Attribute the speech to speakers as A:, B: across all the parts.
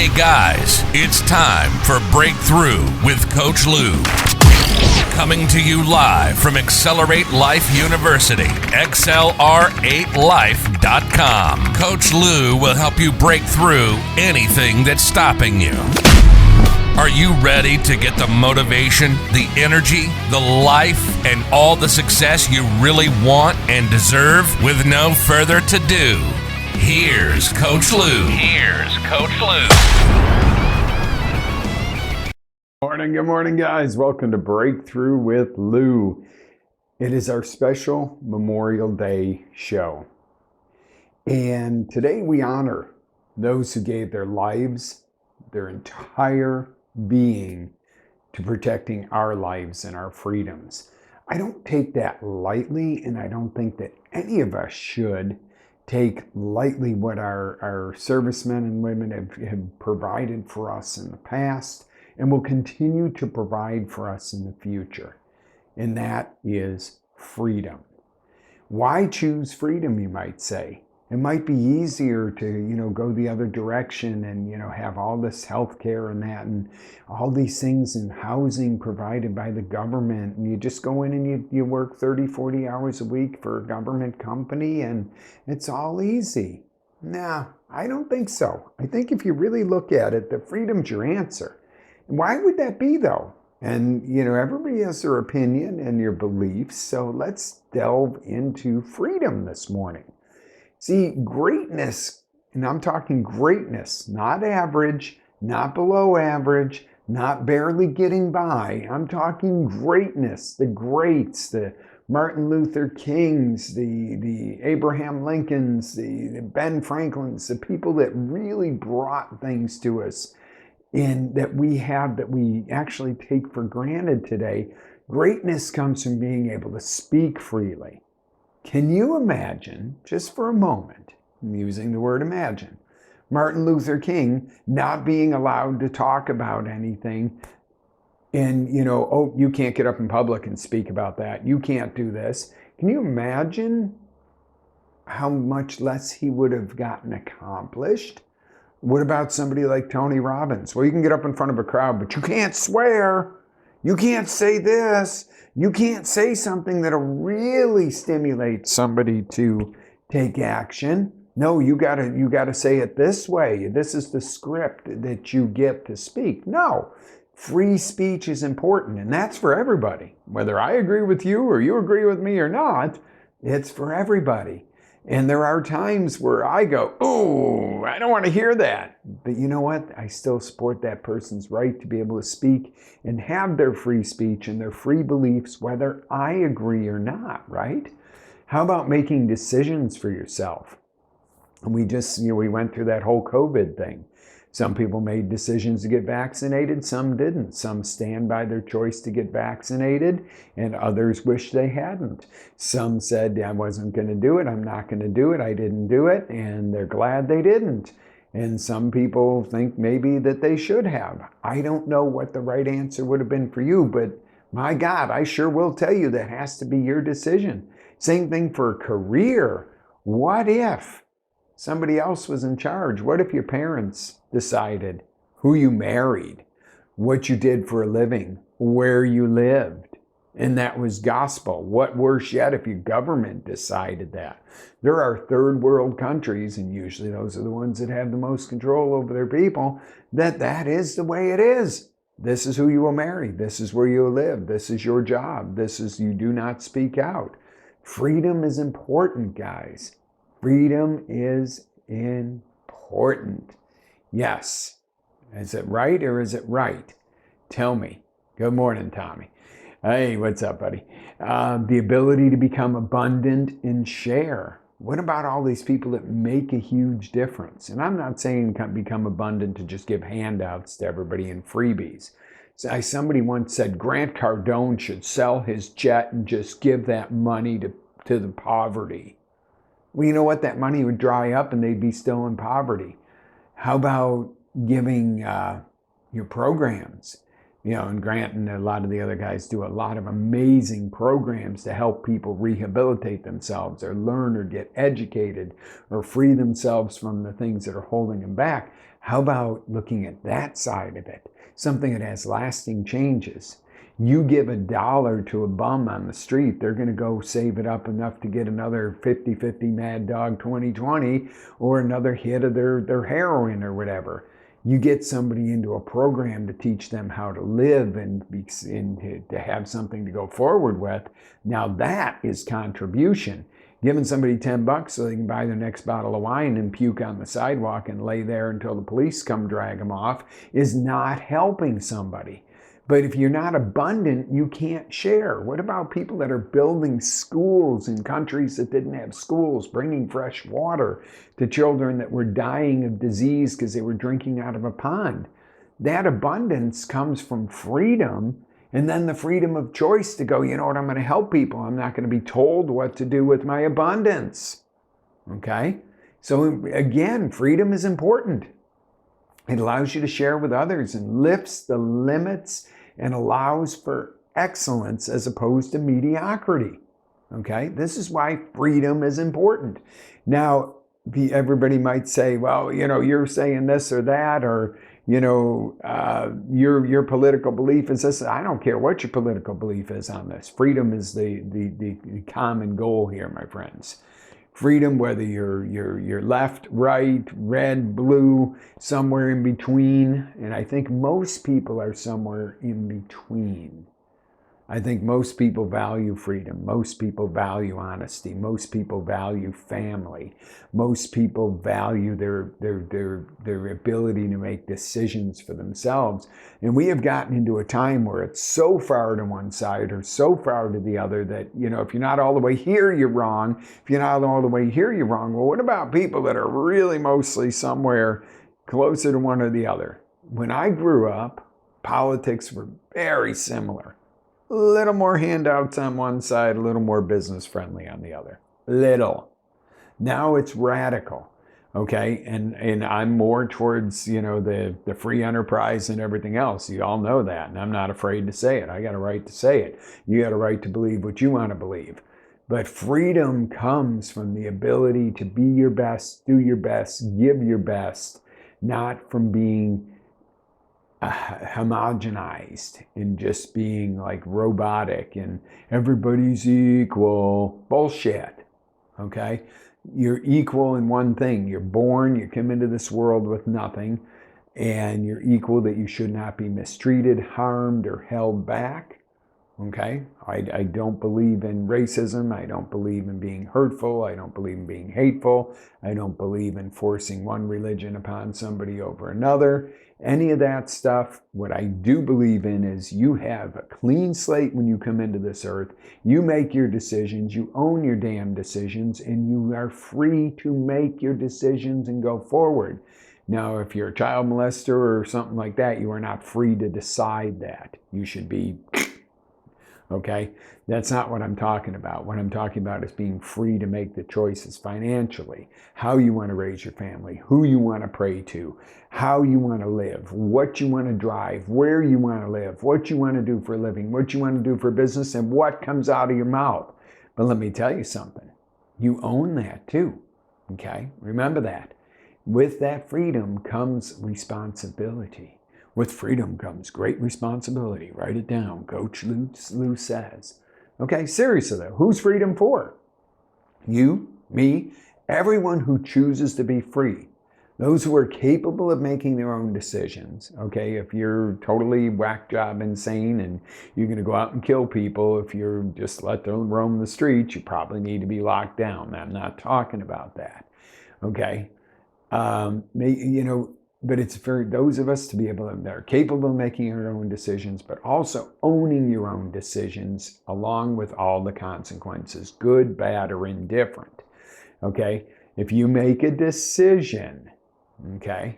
A: Hey guys, it's time for Breakthrough with Coach Lou. Coming to you live from Accelerate Life University, XLR8Life.com. Coach Lou will help you break through anything that's stopping you. Are you ready to get the motivation, the energy, the life, and all the success you really want and deserve? With no further ado, here's Coach Lou.
B: Good morning, guys. Welcome to Breakthrough with Lou. It is our special Memorial Day show. And today we honor those who gave their lives, their entire being, to protecting our lives and our freedoms. I don't take that lightly, and I don't think that any of us should take lightly what our servicemen and women have provided for us in the past and will continue to provide for us in the future. And that is freedom. Why choose freedom, you might say? It might be easier to, go the other direction and, have all this health care and that and all these things and housing provided by the government. And you just go in and you work 30, 40 hours a week for a government company and it's all easy. Nah, I don't think so. I think if you really look at it, that freedom's your answer. Why would that be, though? And, everybody has their opinion and your beliefs, so let's delve into freedom this morning. See, greatness, and I'm talking greatness, not average, not below average, not barely getting by. I'm talking greatness, the greats, the Martin Luther Kings, the Abraham Lincolns, the Ben Franklins, the people that really brought things to us in that we actually take for granted today. Greatness comes from being able to speak freely. Can you imagine, just for a moment, I'm using the word imagine, Martin Luther King not being allowed to talk about anything and, you can't get up in public and speak about that. You can't do this. Can you imagine how much less he would have gotten accomplished? What about somebody like Tony Robbins? Well, you can get up in front of a crowd, but you can't swear. You can't say this. You can't say something that'll really stimulate somebody to take action. No, you gotta say it this way. This is the script that you get to speak. No, free speech is important, and that's for everybody. Whether I agree with you or you agree with me or not, it's for everybody. And there are times where I go, oh, I don't want to hear that. But you know what? I still support that person's right to be able to speak and have their free speech and their free beliefs, whether I agree or not, right? How about making decisions for yourself? And we went through that whole COVID thing. Some people made decisions to get vaccinated, some didn't. Some stand by their choice to get vaccinated, and others wish they hadn't. Some said, I wasn't going to do it, I'm not going to do it, I didn't do it, and they're glad they didn't. And some people think maybe that they should have. I don't know what the right answer would have been for you, but my God, I sure will tell you that has to be your decision. Same thing for a career. What if somebody else was in charge? What if your parents decided who you married, what you did for a living, where you lived, and that was gospel? What worse yet if your government decided that? There are third world countries, and usually those are the ones that have the most control over their people, that is the way it is. This is who you will marry. This is where you will live. This is your job. You do not speak out. Freedom is important, guys. Freedom is important. Yes. Is it right or is it right? Tell me. Good morning, Tommy. Hey, what's up, buddy? The ability to become abundant and share. What about all these people that make a huge difference? And I'm not saying become abundant to just give handouts to everybody and freebies. Somebody once said Grant Cardone should sell his jet and just give that money to the poverty. Well, you know what? That money would dry up and they'd be still in poverty. How about giving your programs? And Grant and a lot of the other guys do a lot of amazing programs to help people rehabilitate themselves or learn or get educated or free themselves from the things that are holding them back. How about looking at that side of it? Something that has lasting changes. You give $1 to a bum on the street, they're going to go save it up enough to get another 50-50 Mad Dog 2020 or another hit of their heroin or whatever. You get somebody into a program to teach them how to live and to have something to go forward with. Now that is contribution. Giving somebody $10 so they can buy their next bottle of wine and puke on the sidewalk and lay there until the police come drag them off is not helping somebody. But if you're not abundant, you can't share. What about people that are building schools in countries that didn't have schools, bringing fresh water to children that were dying of disease because they were drinking out of a pond? That abundance comes from freedom, and then the freedom of choice to go, you know what, I'm going to help people. I'm not going to be told what to do with my abundance. Okay? So again, freedom is important. It allows you to share with others and lifts the limits and allows for excellence as opposed to mediocrity. Okay? This is why freedom is important. Now, everybody might say, well, you know, you're saying this or that, or, you know, your political belief is this. I don't care what your political belief is on this. Freedom is the common goal here, my friends. Freedom, whether you're left, right, red, blue, somewhere in between. And I think most people are somewhere in between. I think most people value freedom. Most people value honesty. Most people value family. Most people value their ability to make decisions for themselves. And we have gotten into a time where it's so far to one side or so far to the other that, you know, if you're not all the way here, you're wrong. If you're not all the way here, you're wrong. Well, what about people that are really mostly somewhere closer to one or the other? When I grew up, politics were very similar. A little more handouts on one side, a little more business friendly on the other. Little. Now it's radical. Okay, and I'm more towards, you know, the free enterprise and everything else. You all know that, and I'm not afraid to say it. I got a right to say it. You got a right to believe what you want to believe. But freedom comes from the ability to be your best, do your best, give your best, not from being homogenized and just being like robotic and everybody's equal. Bullshit. Okay? You're equal in one thing. You're born, you come into this world with nothing, and you're equal that you should not be mistreated, harmed, or held back. Okay? I don't believe in racism. I don't believe in being hurtful. I don't believe in being hateful. I don't believe in forcing one religion upon somebody over another. Any of that stuff. What I do believe in is you have a clean slate when you come into this earth. You make your decisions. You own your damn decisions, and you are free to make your decisions and go forward. Now, if you're a child molester or something like that, you are not free to decide that. You should be... Okay, that's not what I'm talking about. What I'm talking about is being free to make the choices financially, how you want to raise your family, who you want to pray to, how you want to live, what you want to drive, where you want to live, what you want to do for a living, what you want to do for business, and what comes out of your mouth. But let me tell you something. You own that too. Okay, remember that. With that freedom comes responsibility. With freedom comes great responsibility. Write it down. Coach Lou says. Okay, seriously though, who's freedom for? You, me, everyone who chooses to be free. Those who are capable of making their own decisions. Okay, if you're totally whack job insane and you're going to go out and kill people, if you're just let them roam the streets, you probably need to be locked down. I'm not talking about that. Okay, you know. But it's for those of us to be able to, that are capable of making our own decisions, but also owning your own decisions along with all the consequences, good, bad, or indifferent. Okay? If you make a decision, okay?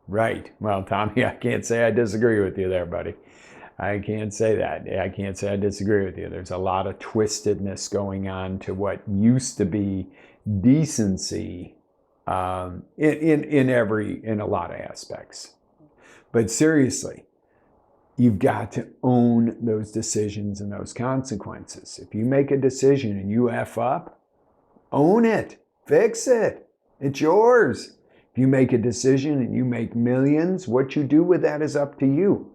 B: Right. Well, Tommy, I can't say I disagree with you there, buddy. I can't say that. I can't say I disagree with you. There's a lot of twistedness going on to what used to be decency in a lot of aspects. But seriously, you've got to own those decisions and those consequences. If you make a decision and you F up, own it, fix it. It's yours. If you make a decision and you make millions, what you do with that is up to you.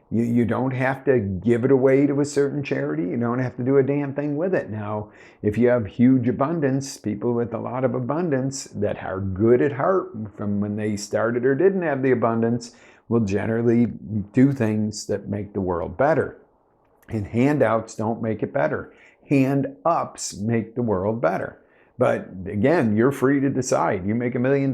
B: You don't have to give it away to a certain charity. You don't have to do a damn thing with it. Now, if you have huge abundance, people with a lot of abundance that are good at heart from when they started or didn't have the abundance will generally do things that make the world better. And handouts don't make it better. Hand-ups make the world better. But again, you're free to decide. You make $1 million,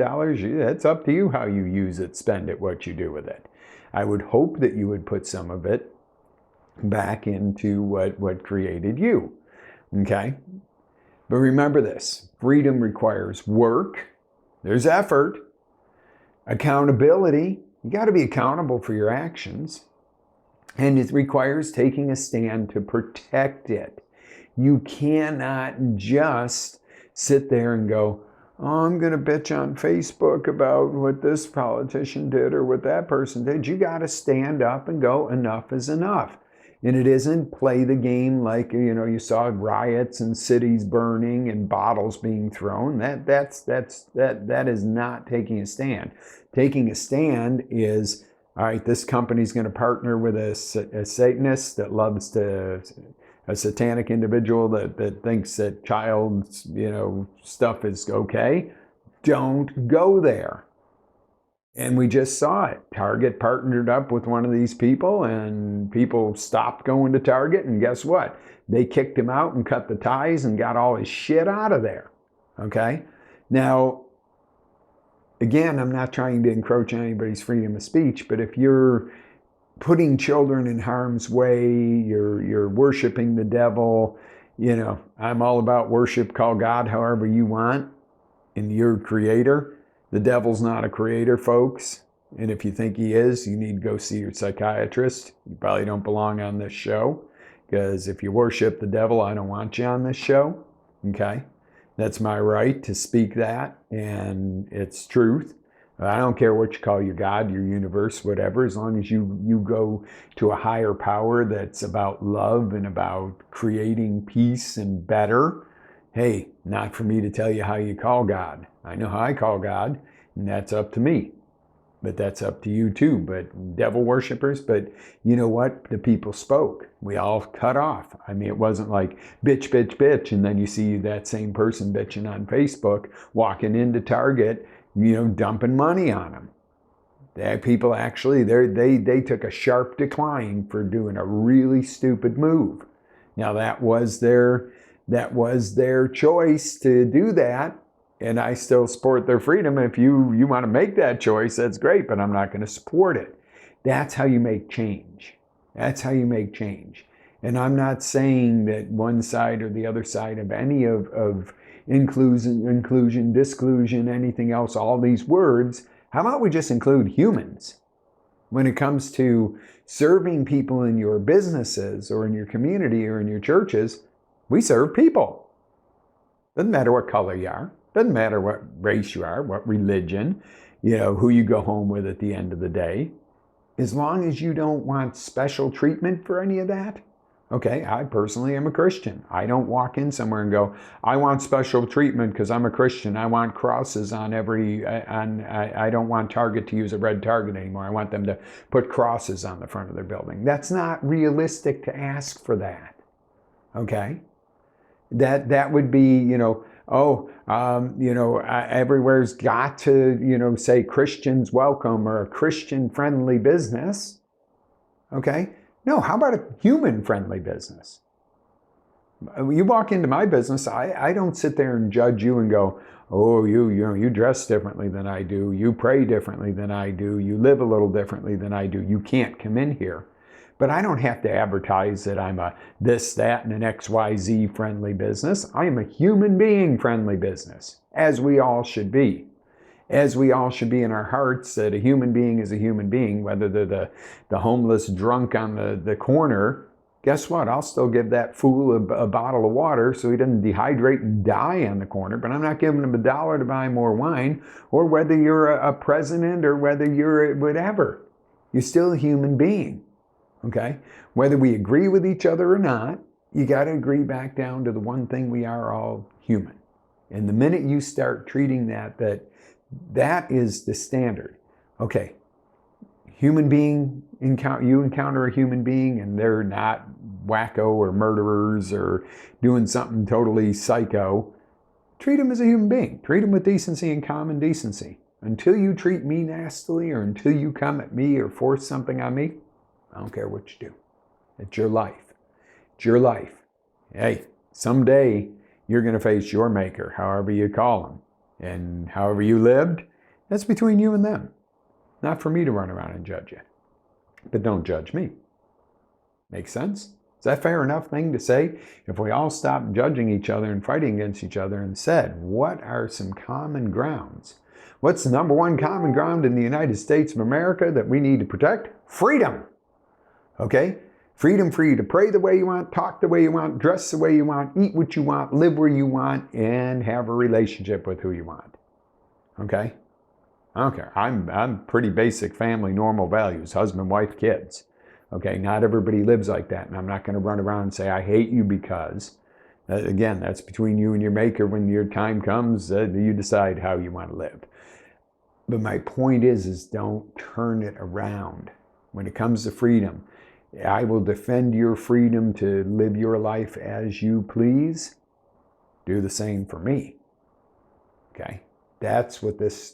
B: it's up to you how you use it, spend it, what you do with it. I would hope that you would put some of it back into what created you. Okay? But remember this, freedom requires work. There's effort. Accountability. You got to be accountable for your actions. And it requires taking a stand to protect it. You cannot just sit there and go, oh, I'm going to bitch on Facebook about what this politician did or what that person did. You got to stand up and go, enough is enough. And it isn't play the game like, you saw riots and cities burning and bottles being thrown. That is not taking a stand. Taking a stand is, all right, this company's going to partner with a Satanist that loves to, a satanic individual that thinks that child's, stuff is okay. Don't go there. And we just saw it. Target partnered up with one of these people and people stopped going to Target. And guess what? They kicked him out and cut the ties and got all his shit out of there. Okay? Now, again, I'm not trying to encroach on anybody's freedom of speech, but if you're putting children in harm's way, you're worshiping the devil, I'm all about worship, call God however you want, and you're a creator. The devil's not a creator, folks. And if you think he is, you need to go see your psychiatrist. You probably don't belong on this show, because if you worship the devil, I don't want you on this show. Okay? That's my right to speak that, and it's truth. I don't care what you call your God, your universe, whatever, as long as you go to a higher power that's about love and about creating peace and better. Hey, not for me to tell you how you call God. I know how I call God, and that's up to me. But that's up to you too. But devil worshipers, but you know what? The people spoke. We all cut off. I mean, it wasn't like bitch, bitch, bitch, and then you see that same person bitching on Facebook, walking into Target, dumping money on them. That people actually, they took a sharp decline for doing a really stupid move. Now that was their choice to do that, and I still support their freedom. If you want to make that choice, that's great, but I'm not going to support it. That's how you make change. That's how you make change. And I'm not saying that one side or the other side of any of inclusion, disclusion, anything else, all these words. How about we just include humans? When it comes to serving people in your businesses or in your community or in your churches, we serve people. Doesn't matter what color you are. Doesn't matter what race you are, what religion, who you go home with at the end of the day. As long as you don't want special treatment for any of that. Okay, I personally am a Christian. I don't walk in somewhere and go, I want special treatment because I'm a Christian. I want crosses on I don't want Target to use a red Target anymore. I want them to put crosses on the front of their building. That's not realistic to ask for that. Okay? That would be, everywhere's got to, say Christians welcome or a Christian friendly business. Okay? No, how about a human-friendly business? You walk into my business, I don't sit there and judge you and go, oh, you dress differently than I do, you pray differently than I do, you live a little differently than I do, you can't come in here. But I don't have to advertise that I'm a this, that, and an XYZ friendly business. I am a human being friendly business, as we all should be. As we all should be in our hearts, that a human being is a human being, whether they're the homeless drunk on the corner. Guess what? I'll still give that fool a bottle of water so he doesn't dehydrate and die on the corner, but I'm not giving him $1 to buy more wine, or whether you're a president or whether you're whatever. You're still a human being, okay? Whether we agree with each other or not, you got to agree back down to the one thing: we are all human. And the minute you start treating that That is the standard. Okay, human being, you encounter a human being and they're not wacko or murderers or doing something totally psycho. Treat them as a human being. Treat them with decency and common decency. Until you treat me nastily or until you come at me or force something on me, I don't care what you do. It's your life. It's your life. Hey, someday you're going to face your maker, however you call him. And however you lived, that's between you and them. Not for me to run around and judge you. But don't judge me. Make sense? Is that fair enough thing to say? If we all stopped judging each other and fighting against each other and said, what are some common grounds? What's the number one common ground in the United States of America that we need to protect? Freedom. Okay? Freedom for you to pray the way you want, talk the way you want, dress the way you want, eat what you want, live where you want, and have a relationship with who you want. Okay? I don't care. I'm pretty basic family, normal values, husband, wife, kids. Okay, not everybody lives like that, and I'm not going to run around and say, I hate you because. Again, that's between you and your maker. When your time comes, you decide how you want to live. But my point is don't turn it around. When it comes to freedom, I will defend your freedom to live your life as you please. Do the same for me. Okay? That's what this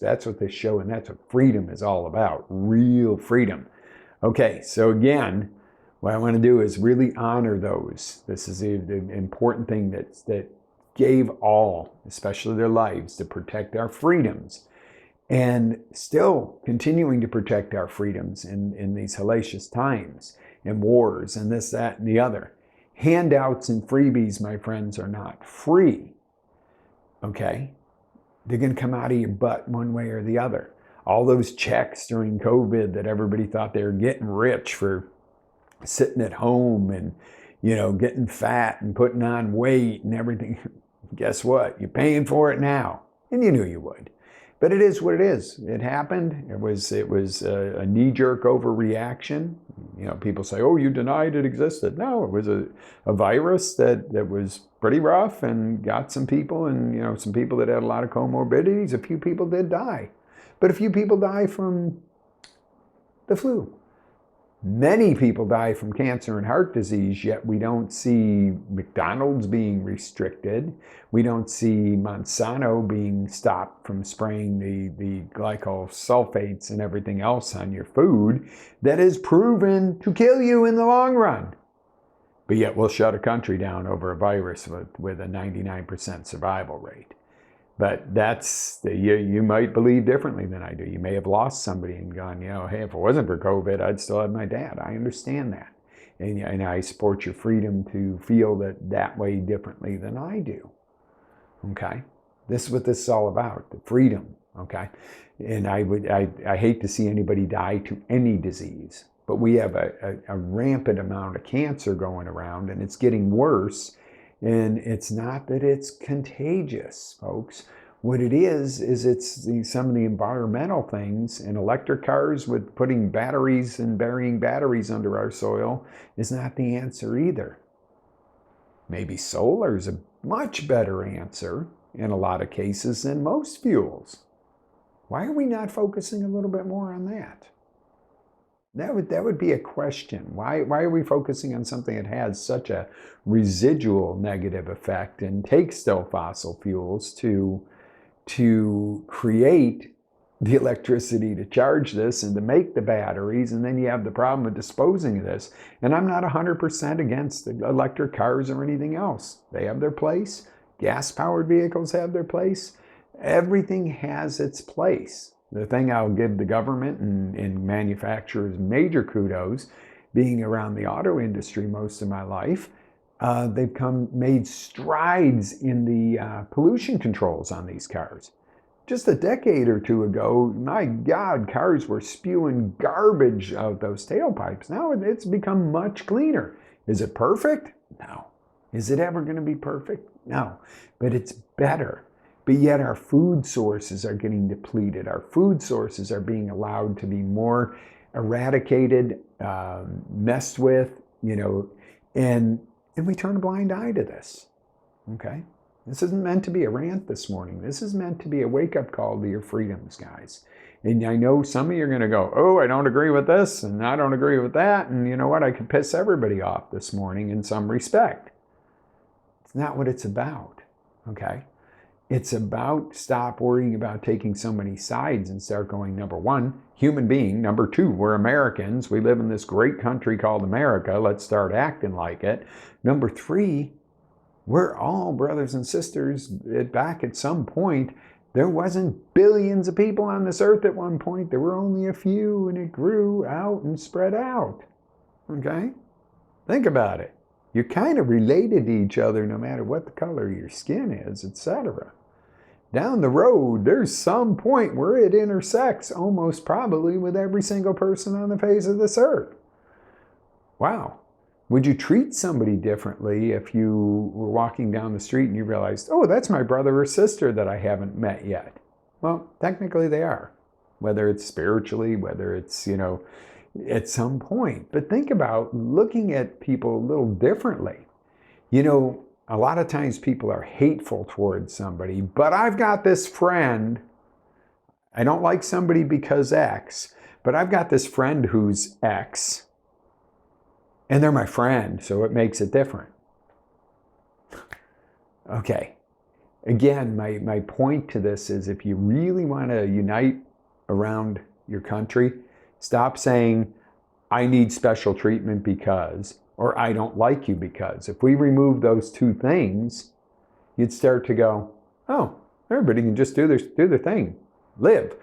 B: show and that's what freedom is all about. Real freedom. Okay, so again, what I want to do is really honor those. This is the important thing that gave all, especially their lives, to protect our freedoms. And still continuing to protect our freedoms in these hellacious times, and wars, and this, that, and the other. Handouts and freebies, my friends, are not free. Okay? They're going to come out of your butt one way or the other. All those checks during COVID that everybody thought they were getting rich for sitting at home and, getting fat and putting on weight and everything. Guess what? You're paying for it now. And you knew you would. But it is what it is. It happened. It was a knee-jerk overreaction. People say, oh, you denied it existed. No, it was a virus that was pretty rough and got some people, and some people that had a lot of comorbidities. A few people did die. But a few people die from the flu. Many people die from cancer and heart disease, yet we don't see McDonald's being restricted. We don't see Monsanto being stopped from spraying the glycosulfates and everything else on your food that is proven to kill you in the long run. But yet we'll shut a country down over a virus with a 99% survival rate. But you might believe differently than I do. You may have lost somebody and gone, hey, if it wasn't for COVID, I'd still have my dad. I understand that. And I support your freedom to feel that way differently than I do. Okay? This is what this is all about, the freedom. Okay? And I hate to see anybody die to any disease. But we have a rampant amount of cancer going around, and it's getting worse. And it's not that it's contagious, folks. What it is it's some of the environmental things, and electric cars with putting batteries and burying batteries under our soil is not the answer either. Maybe solar is a much better answer in a lot of cases than most fuels. Why are we not focusing a little bit more on that? That would be a question. Why are we focusing on something that has such a residual negative effect and takes still fossil fuels to create the electricity to charge this and to make the batteries, and then you have the problem of disposing of this. And I'm not 100% against the electric cars or anything else. They have their place. Gas-powered vehicles have their place. Everything has its place. The thing I'll give the government and manufacturers major kudos, being around the auto industry most of my life, they've made strides in the pollution controls on these cars. Just a decade or two ago, my God, cars were spewing garbage out those tailpipes. Now it's become much cleaner. Is it perfect? No. Is it ever going to be perfect? No. But it's better. But yet our food sources are getting depleted. Our food sources are being allowed to be more eradicated, messed with, and we turn a blind eye to this. Okay? This isn't meant to be a rant this morning. This is meant to be a wake-up call to your freedoms, guys. And I know some of you are going to go, oh, I don't agree with this, and I don't agree with that, and you know what? I could piss everybody off this morning in some respect. It's not what it's about, okay? It's about stop worrying about taking so many sides and start going, number one, human being. Number two, we're Americans. We live in this great country called America. Let's start acting like it. Number three, we're all brothers and sisters. Back at some point, there wasn't billions of people on this earth at one point. There were only a few, and it grew out and spread out. Okay? Think about it. You're kind of related to each other no matter what the color of your skin is, etc. Down the road, there's some point where it intersects almost probably with every single person on the face of this earth. Wow. Would you treat somebody differently if you were walking down the street and you realized, oh, that's my brother or sister that I haven't met yet? Well, technically they are, whether it's spiritually, whether it's, at some point. But think about looking at people a little differently. A lot of times people are hateful towards somebody, but I've got this friend. I don't like somebody because X, but I've got this friend who's X. And they're my friend, so it makes it different. Okay. Again, my point to this is if you really want to unite around your country, stop saying, I need special treatment because, or I don't like you because. If we remove those two things, you'd start to go, oh, everybody can just do their thing. Live.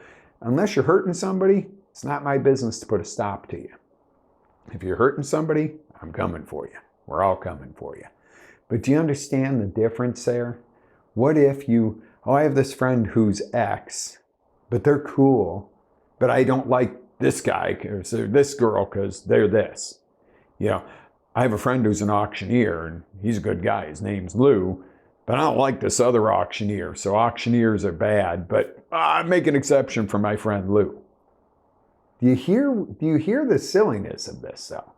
B: Unless you're hurting somebody, it's not my business to put a stop to you. If you're hurting somebody, I'm coming for you. We're all coming for you. But do you understand the difference there? What if I have this friend who's X, but they're cool, but I don't like this guy or this girl because they're this. I have a friend who's an auctioneer, and he's a good guy. His name's Lou, but I don't like this other auctioneer, so auctioneers are bad, but I make an exception for my friend Lou. Do you hear the silliness of this, though?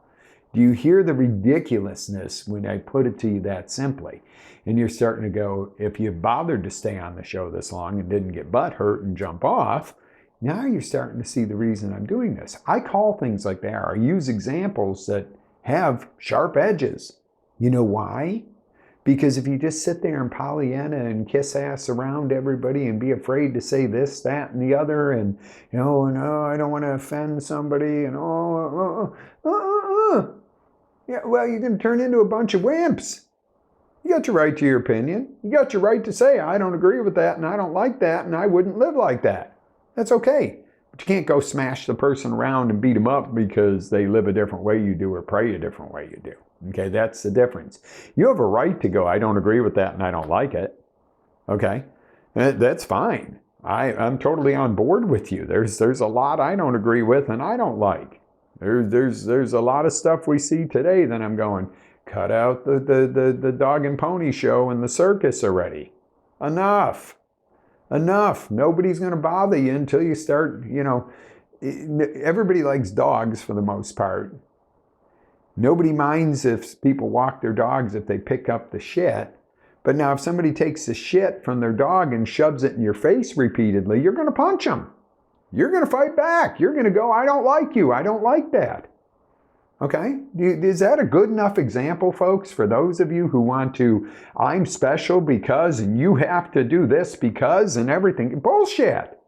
B: Do you hear the ridiculousness when I put it to you that simply? And you're starting to go, if you bothered to stay on the show this long and didn't get butt hurt and jump off, now you're starting to see the reason I'm doing this. I call things like they are. I use examples that have sharp edges. You know why? Because if you just sit there and Pollyanna and kiss ass around everybody and be afraid to say this, that, and the other, and, no, I don't want to offend somebody, and yeah, well, you're going to turn into a bunch of wimps. You got your right to your opinion. You got your right to say, I don't agree with that, and I don't like that, and I wouldn't live like that. That's okay. But you can't go smash the person around and beat them up because they live a different way you do or pray a different way you do. Okay, that's the difference. You have a right to go, I don't agree with that and I don't like it. Okay, that's fine. I'm totally on board with you. There's a lot I don't agree with and I don't like. There's a lot of stuff we see today that I'm going, cut out the dog and pony show and the circus already. Enough. Nobody's going to bother you until you start, everybody likes dogs for the most part. Nobody minds if people walk their dogs if they pick up the shit. But now if somebody takes the shit from their dog and shoves it in your face repeatedly, you're going to punch them. You're going to fight back. You're going to go, I don't like you. I don't like that. Okay? Is that a good enough example, folks, for those of you who want to, I'm special because, and you have to do this because, and everything? Bullshit.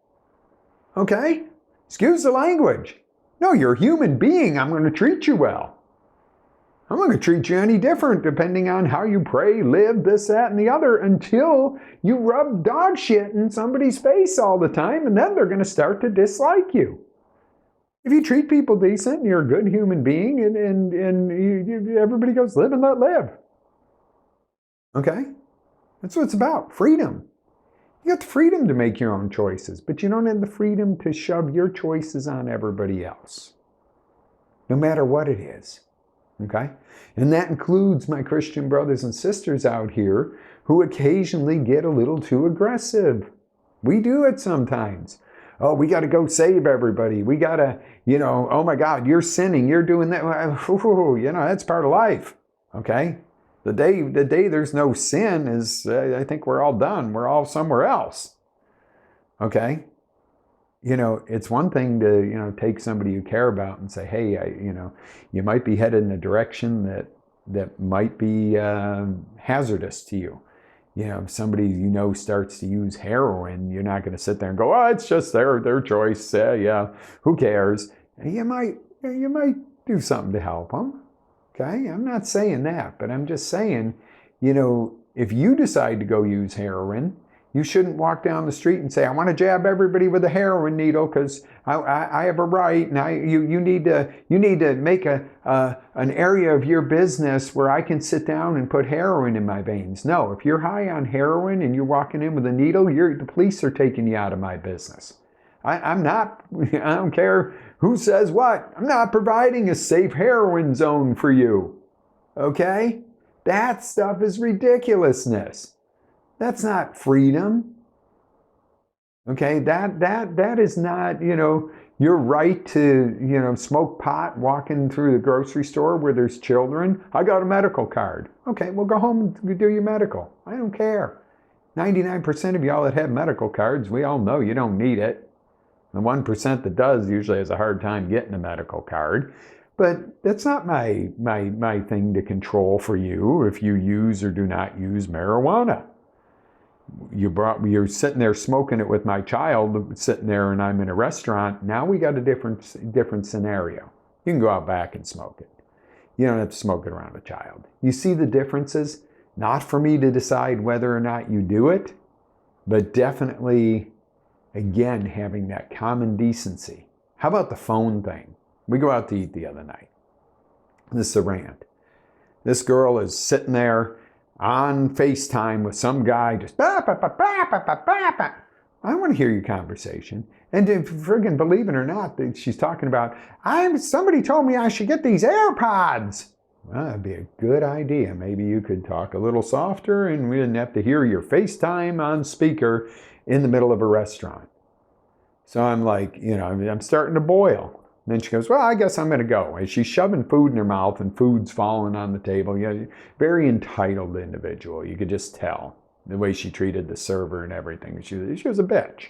B: Okay? Excuse the language. No, you're a human being. I'm going to treat you well. I'm not going to treat you any different depending on how you pray, live, this, that, and the other until you rub dog shit in somebody's face all the time, and then they're going to start to dislike you. If you treat people decent and you're a good human being and everybody goes, live and let live. Okay? That's what it's about. Freedom. You got the freedom to make your own choices, but you don't have the freedom to shove your choices on everybody else. No matter what it is. Okay? And that includes my Christian brothers and sisters out here who occasionally get a little too aggressive. We do it sometimes. Oh, we got to go save everybody. We got to, oh my God, you're sinning. You're doing that. That's part of life. Okay? The day there's no sin is, I think we're all done. We're all somewhere else. Okay? It's one thing to, take somebody you care about and say, hey, you might be headed in a direction that might be hazardous to you. If somebody starts to use heroin, you're not going to sit there and go, oh, it's just their choice. Yeah, who cares? And you might do something to help them. Okay, I'm not saying that, but I'm just saying, if you decide to go use heroin, you shouldn't walk down the street and say, I want to jab everybody with a heroin needle because I have a right, and you need to make an area of your business where I can sit down and put heroin in my veins. No, if you're high on heroin and you're walking in with a needle, the police are taking you out of my business. I don't care who says what. I'm not providing a safe heroin zone for you. Okay? That stuff is ridiculousness. That's not freedom. Okay? That is not, your right to, smoke pot walking through the grocery store where there's children. I got a medical card. Okay, well, go home and do your medical. I don't care. 99% of y'all that have medical cards, we all know you don't need it. The 1% that does usually has a hard time getting a medical card. But that's not my thing to control for you if you use or do not use marijuana. You're sitting there smoking it with my child, sitting there, and I'm in a restaurant. Now we got a different scenario. You can go out back and smoke it. You don't have to smoke it around a child. You see the differences? Not for me to decide whether or not you do it, but definitely, again, having that common decency. How about the phone thing? We go out to eat the other night. This is a rant. This girl is sitting there on FaceTime with some guy just I want to hear your conversation. And if friggin' believe it or not, she's talking about, somebody told me I should get these AirPods. Well, that'd be a good idea. Maybe you could talk a little softer and we didn't have to hear your FaceTime on speaker in the middle of a restaurant. So I'm like, I'm starting to boil. And then she goes, well, I guess I'm going to go. And she's shoving food in her mouth and food's falling on the table. Very entitled individual. You could just tell the way she treated the server and everything. She was a bitch.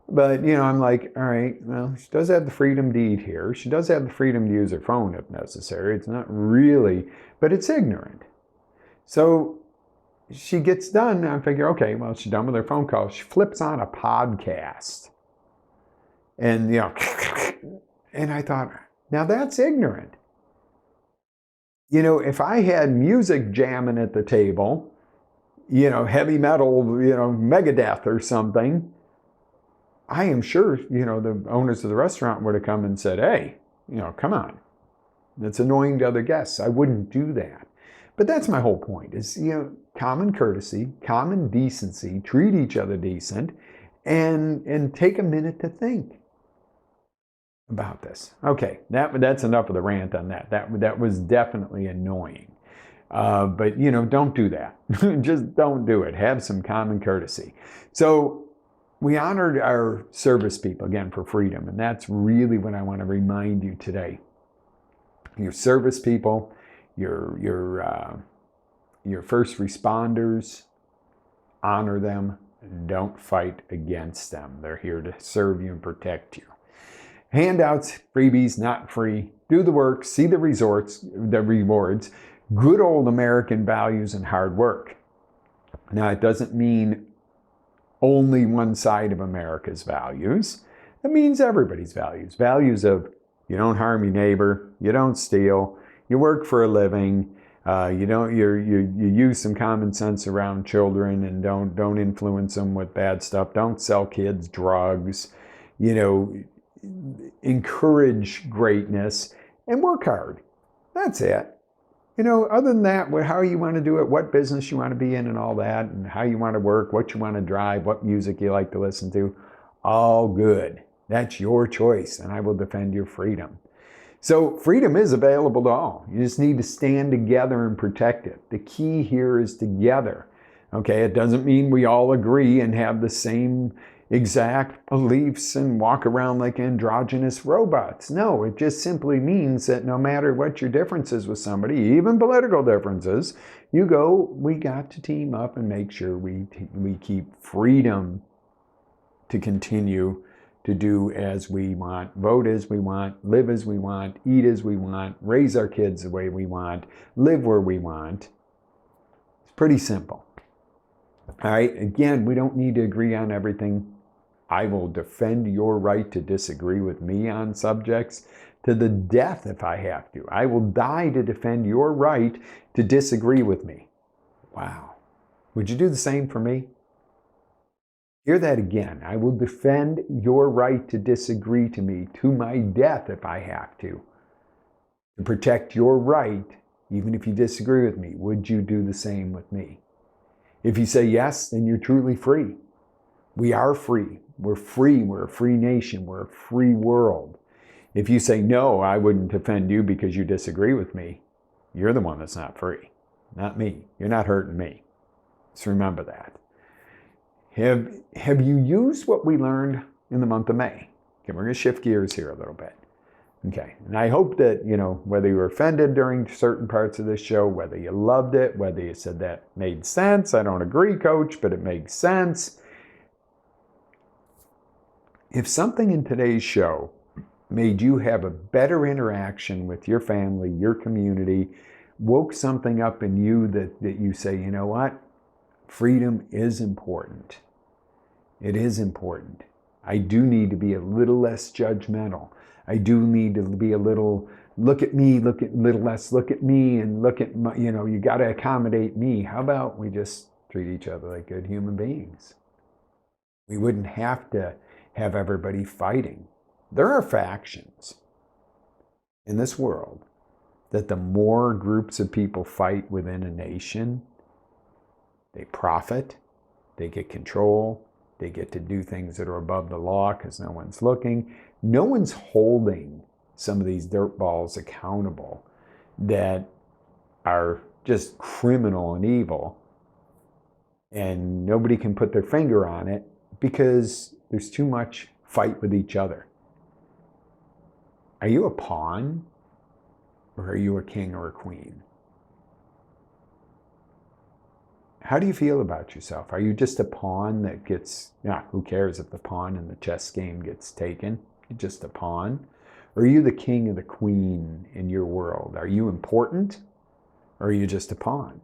B: But, I'm like, all right, well, she does have the freedom to eat here. She does have the freedom to use her phone if necessary. It's not really, but it's ignorant. So she gets done. I figure, okay, well, she's done with her phone call. She flips on a podcast. And, and I thought, now that's ignorant. If I had music jamming at the table, heavy metal, Megadeth or something, I am sure, the owners of the restaurant would have come and said, hey, come on. That's annoying to other guests. I wouldn't do that. But that's my whole point is, common courtesy, common decency, treat each other decent, and take a minute to think about this. Okay, that's enough of the rant on that. That was definitely annoying. But, don't do that. Just don't do it. Have some common courtesy. So we honored our service people, again, for freedom. And that's really what I want to remind you today. Your service people, your first responders, honor them. Don't fight against them. They're here to serve you and protect you. Handouts, freebies, not free. Do the work, see the rewards. Good old American values and hard work. Now, it doesn't mean only one side of America's values. It means everybody's values. Values of you don't harm your neighbor, you don't steal, you work for a living, you use some common sense around children and don't influence them with bad stuff. Don't sell kids drugs. Encourage greatness and work hard. That's it. Other than that, how you want to do it, what business you want to be in and all that, and how you want to work, what you want to drive, what music you like to listen to, all good. That's your choice, and I will defend your freedom. So freedom is available to all. You just need to stand together and protect it. The key here is together. Okay, it doesn't mean we all agree and have the same exact beliefs and walk around like androgynous robots. No, it just simply means that no matter what your differences with somebody, even political differences, we got to team up and make sure we keep freedom to continue to do as we want, vote as we want, live as we want, eat as we want, raise our kids the way we want, live where we want. It's pretty simple. All right, again, we don't need to agree on everything. I will defend your right to disagree with me on subjects to the death if I have to. I will die to defend your right to disagree with me. Wow. Would you do the same for me? Hear that again. I will defend your right to disagree to me to my death if I have to protect your right, even if you disagree with me. Would you do the same with me? If you say yes, then you're truly free. We are free. We're free. We're a free nation. We're a free world. If you say no, I wouldn't defend you because you disagree with me, you're the one that's not free, not me. You're not hurting me. Just remember that. Have you used what we learned in the month of May? Okay, we're going to shift gears here a little bit. Okay, and I hope that, whether you were offended during certain parts of this show, whether you loved it, whether you said that made sense, I don't agree, coach, but it makes sense. If something in today's show made you have a better interaction with your family, your community, woke something up in you that you say, you know what? Freedom is important. It is important. I do need to be a little less judgmental. I do need to be a little, look at me, look at me, and look at my, you got to accommodate me. How about we just treat each other like good human beings? We wouldn't have to have everybody fighting. There are factions in this world that the more groups of people fight within a nation, they profit, they get control, they get to do things that are above the law because no one's looking. No one's holding some of these dirt balls accountable that are just criminal and evil, and nobody can put their finger on it because there's too much fight with each other. Are you a pawn, or are you a king or a queen? How do you feel about yourself? Are you just a pawn that gets, who cares if the pawn in the chess game gets taken? You're just a pawn. Or are you the king or the queen in your world? Are you important, or are you just a pawn?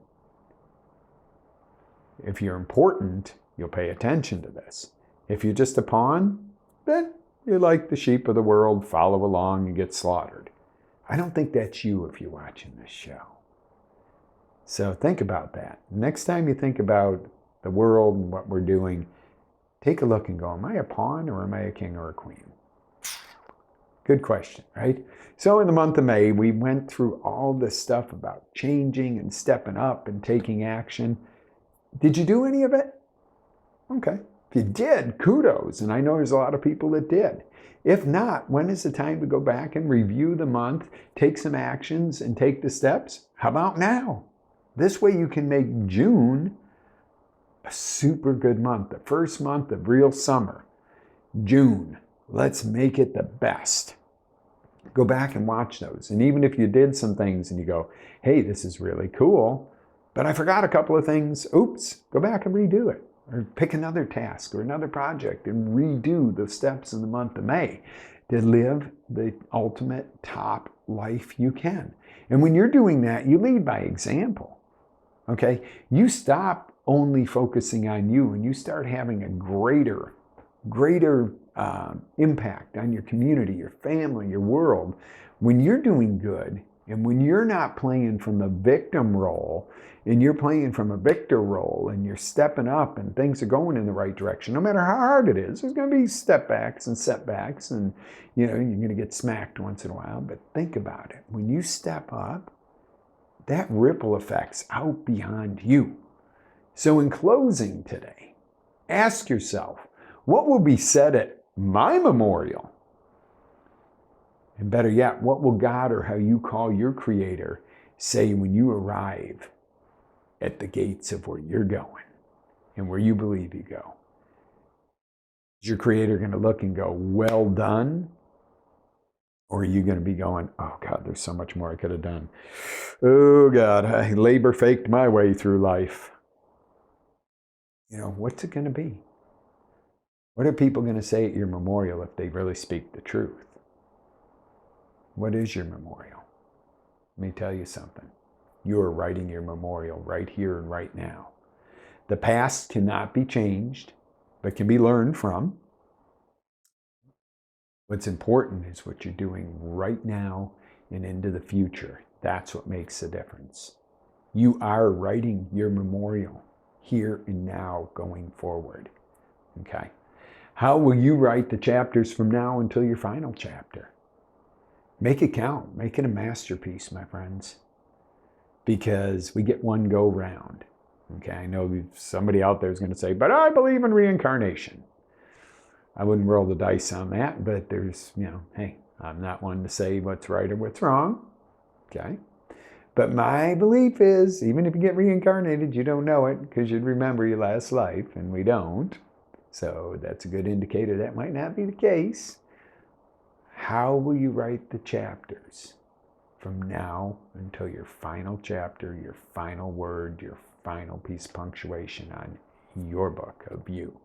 B: If you're important, you'll pay attention to this. If you're just a pawn, then you're like the sheep of the world, follow along and get slaughtered. I don't think that's you if you're watching this show. So think about that. Next time you think about the world and what we're doing, take a look and go, am I a pawn or am I a king or a queen? Good question, right? So in the month of May, we went through all this stuff about changing and stepping up and taking action. Did you do any of it? Okay. If you did, kudos. And I know there's a lot of people that did. If not, when is the time to go back and review the month, take some actions, and take the steps? How about now? This way you can make June a super good month, the first month of real summer. June, let's make it the best. Go back and watch those. And even if you did some things and you go, hey, this is really cool, but I forgot a couple of things, oops, go back and redo it. Or pick another task or another project and redo the steps in the month of May to live the ultimate top life you can. And when you're doing that, you lead by example. Okay? You stop only focusing on you and you start having a greater impact on your community, your family, your world. When you're doing good and when you're not playing from the victim role and you're playing from a victor role and you're stepping up and things are going in the right direction, no matter how hard it is, there's going to be step backs and setbacks and you're going to get smacked once in a while. But think about it. When you step up, that ripple effect's out beyond you. So in closing today, ask yourself, what will be said at my memorial? And better yet, what will God, or how you call your Creator, say when you arrive at the gates of where you're going and where you believe you go? Is your Creator going to look and go, well done? Or are you going to be going, oh God, there's so much more I could have done. Oh God, I labor faked my way through life. What's it going to be? What are people going to say at your memorial if they really speak the truth? What is your memorial? Let me tell you something. You are writing your memorial right here and right now. The past cannot be changed, but can be learned from. What's important is what you're doing right now and into the future. That's what makes the difference. You are writing your memorial here and now going forward. Okay? How will you write the chapters from now until your final chapter? Make it count. Make it a masterpiece, my friends. Because we get one go round. Okay? I know somebody out there is going to say, but I believe in reincarnation. I wouldn't roll the dice on that, but there's, hey, I'm not one to say what's right or what's wrong. Okay? But my belief is, even if you get reincarnated, you don't know it because you'd remember your last life, and we don't. So that's a good indicator that might not be the case. How will you write the chapters from now until your final chapter, your final word, your final piece of punctuation on your book of you?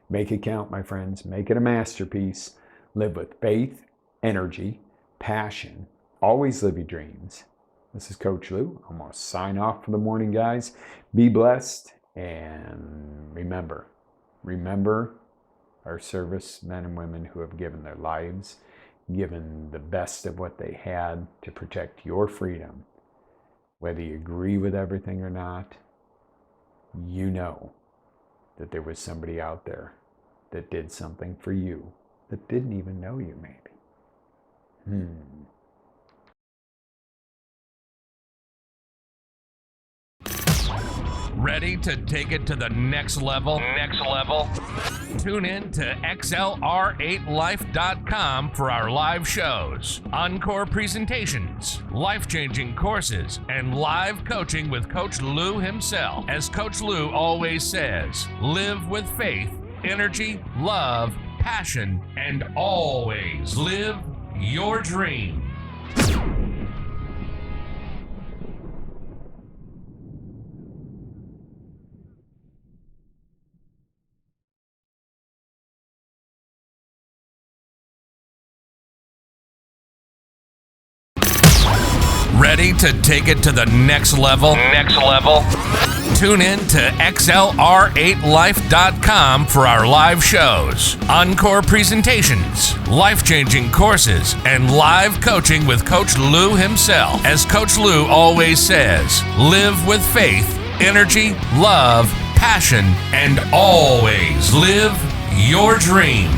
B: Make it count, my friends. Make it a masterpiece. Live with faith, energy, passion. Always live your dreams. This is Coach Lou. I'm going to sign off for the morning, guys. Be blessed. And remember our servicemen and women who have given their lives, given the best of what they had to protect your freedom. Whether you agree with everything or not, you know that there was somebody out there that did something for you that didn't even know you, maybe.
A: Ready to take it to the next level? Tune in to XLR8Life.com for our live shows, encore presentations, life-changing courses, and live coaching with Coach Lou himself. As Coach Lou always says, live with faith, energy, love, passion, and always live your dream. Ready to take it to the next level? Tune in to XLR8Life.com for our live shows, encore presentations, life-changing courses, and live coaching with Coach Lou himself. As Coach Lou always says, live with faith, energy, love, passion, and always live your dream.